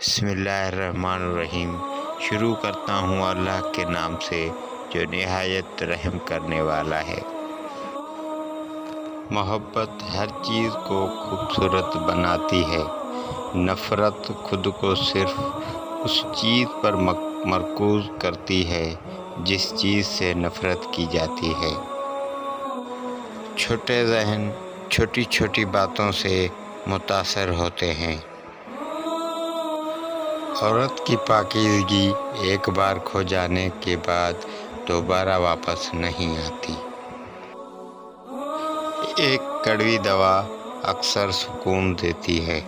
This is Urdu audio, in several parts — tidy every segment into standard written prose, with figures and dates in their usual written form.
بسم اللہ الرحمن الرحیم۔ شروع کرتا ہوں اللہ کے نام سے جو نہایت رحم کرنے والا ہے۔ محبت ہر چیز کو خوبصورت بناتی ہے، نفرت خود کو صرف اس چیز پر مرکوز کرتی ہے جس چیز سے نفرت کی جاتی ہے۔ چھوٹے ذہن چھوٹی چھوٹی باتوں سے متاثر ہوتے ہیں۔ عورت کی پاکیزگی ایک بار کھو جانے کے بعد دوبارہ واپس نہیں آتی۔ ایک کڑوی دوا اکثر سکون دیتی ہے۔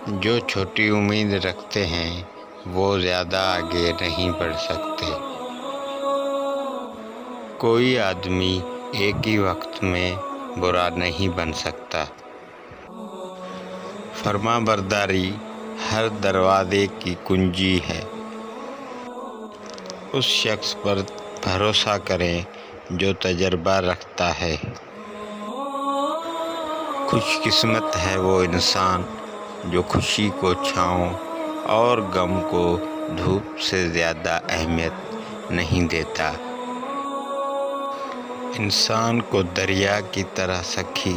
جو چھوٹی امید رکھتے ہیں وہ زیادہ آگے نہیں بڑھ سکتے۔ کوئی آدمی ایک ہی وقت میں برا نہیں بن سکتا۔ فرما برداری ہر دروازے کی کنجی ہے۔ اس شخص پر بھروسہ کریں جو تجربہ رکھتا ہے۔ خوش قسمت ہے وہ انسان جو خوشی کو چھاؤں اور غم کو دھوپ سے زیادہ اہمیت نہیں دیتا۔ انسان کو دریا کی طرح سخی،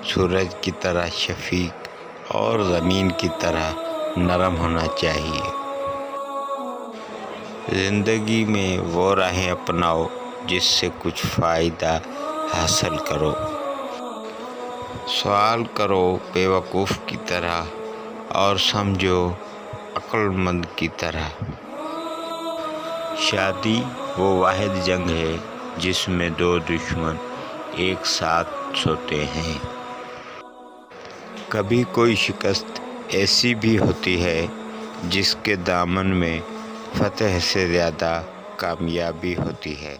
سورج کی طرح شفیق اور زمین کی طرح نرم ہونا چاہیے۔ زندگی میں وہ راہیں اپناؤ جس سے کچھ فائدہ حاصل کرو۔ سوال کرو بے وقوف کی طرح اور سمجھو عقل مند کی طرح۔ شادی وہ واحد جنگ ہے جس میں دو دشمن ایک ساتھ سوتے ہیں۔ کبھی کوئی شکست ایسی بھی ہوتی ہے جس کے دامن میں فتح سے زیادہ کامیابی ہوتی ہے۔